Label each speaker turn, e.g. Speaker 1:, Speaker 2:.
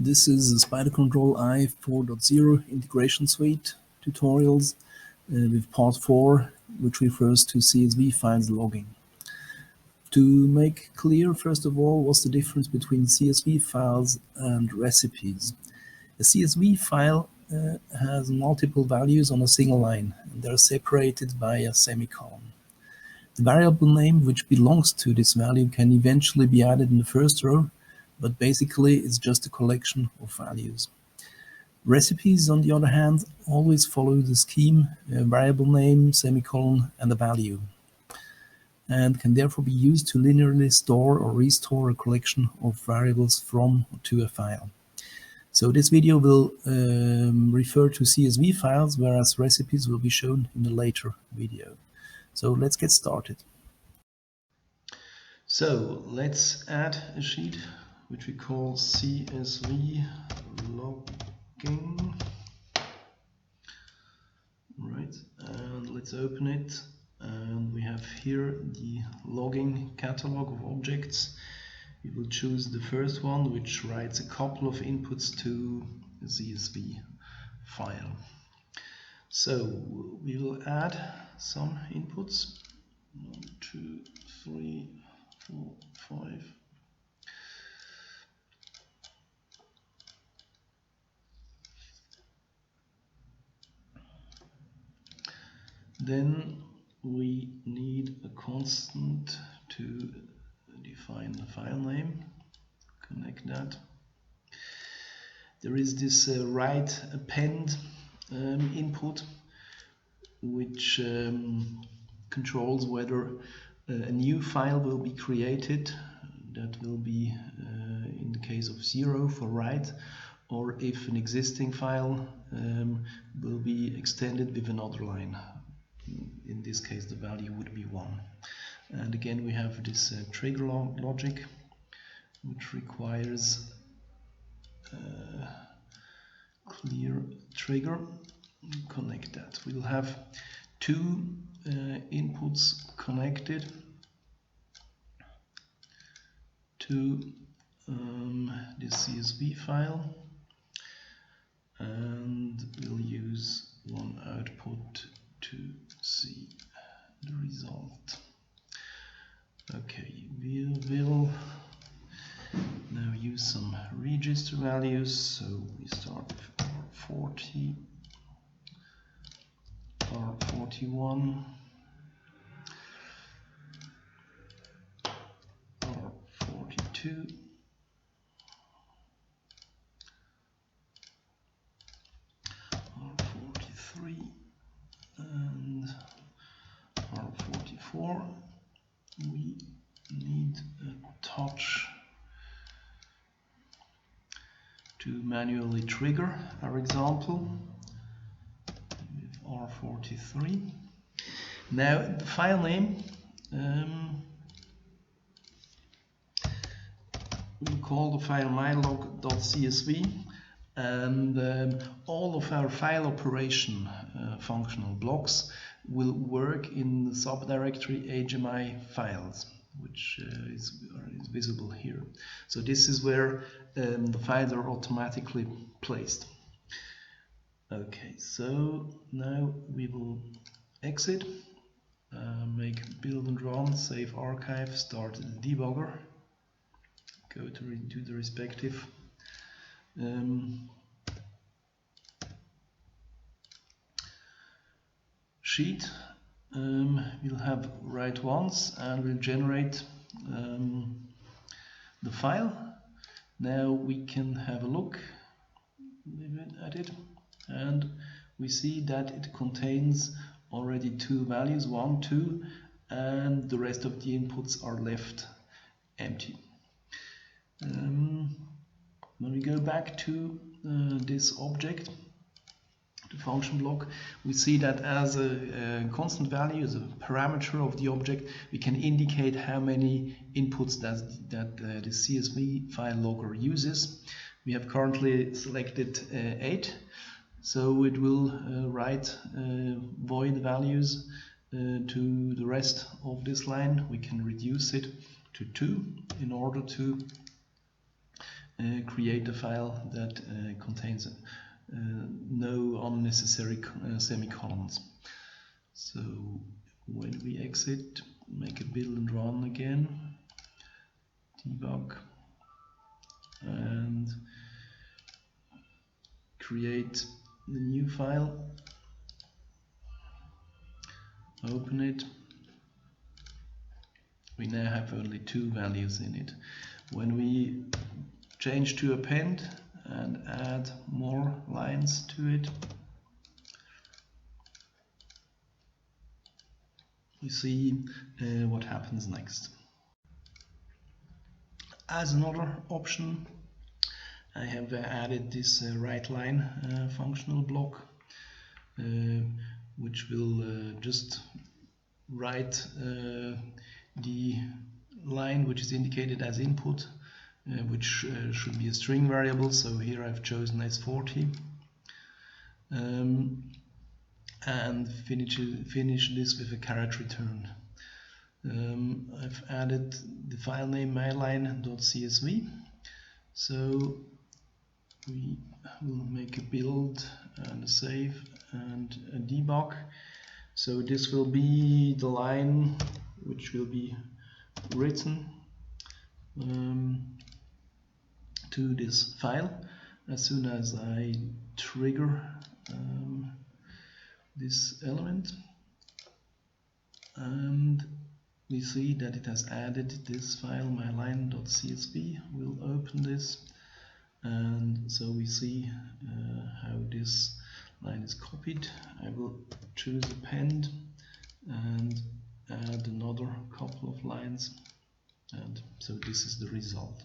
Speaker 1: This is the SpiderControl I4.0 Integration Suite tutorials with part 4, which refers to CSV files logging. To make clear, first of all, what's the difference between CSV files and recipes. A CSV file has multiple values on a single line, and they're separated by a semicolon. The variable name which belongs to this value can eventually be added in the first row, but basically it's just a collection of values. Recipes, on the other hand, always follow the scheme, variable name, semicolon, and a value, and can therefore be used to linearly store or restore a collection of variables from or to a file. So this video will refer to CSV files, whereas recipes will be shown in a later video. So let's get started. So let's add a sheet which we call CSV logging. Right, and let's open it. And we have here the logging catalog of objects. We will choose the first one, which writes a couple of inputs to a CSV file. So we will add some inputs. 1, 2, 3, 4, 5. Then we need a constant to define the file name. Connect that. There is this write append input, which controls whether a new file will be created. That will be in the case of 0 for write, or if an existing file will be extended with another line. In this case the value would be 1. And again we have this trigger logic, which requires clear trigger. Connect that. We'll have two inputs connected to this CSV file, and we'll use one output to see the result. Okay, we will now use some register values. So we start with R40, R41, R42, R43, and R44. We need a touch to manually trigger our example with R43. Now the file name, we'll call the file mylog.csv, and all of our file operation functional blocks will work in the subdirectory HMI files, which is visible here. So this is where the files are automatically placed. Okay, so now we will exit, make build and run, save archive, start the debugger, go to do the respective sheet. We'll have write once and we'll generate the file. Now we can have a look at it, and we see that it contains already two values, 1, 2, and the rest of the inputs are left empty. When we go back to this object, the function block, we see that as a constant value, as a parameter of the object, we can indicate how many inputs that the CSV file logger uses. We have currently selected 8, so it will write void values to the rest of this line. We can reduce it to 2 in order to create a file that contains no unnecessary semicolons. So when we exit, make a build and run again, debug, and create the new file, open it. We now have only 2 values in it. When we change to append and add more lines to it, we see what happens next. As another option, I have added this write line functional block, which will just write the line which is indicated as input, which should be a string variable. So here I've chosen S40, and finish this with a caret return. I've added the file name myline.csv, so we will make a build and a save and a debug. So this will be the line which will be written to this file as soon as I trigger this element, and we see that it has added this file myline.csv. We'll open this, and so we see how this line is copied. I will choose append and add another couple of lines, and so this is the result.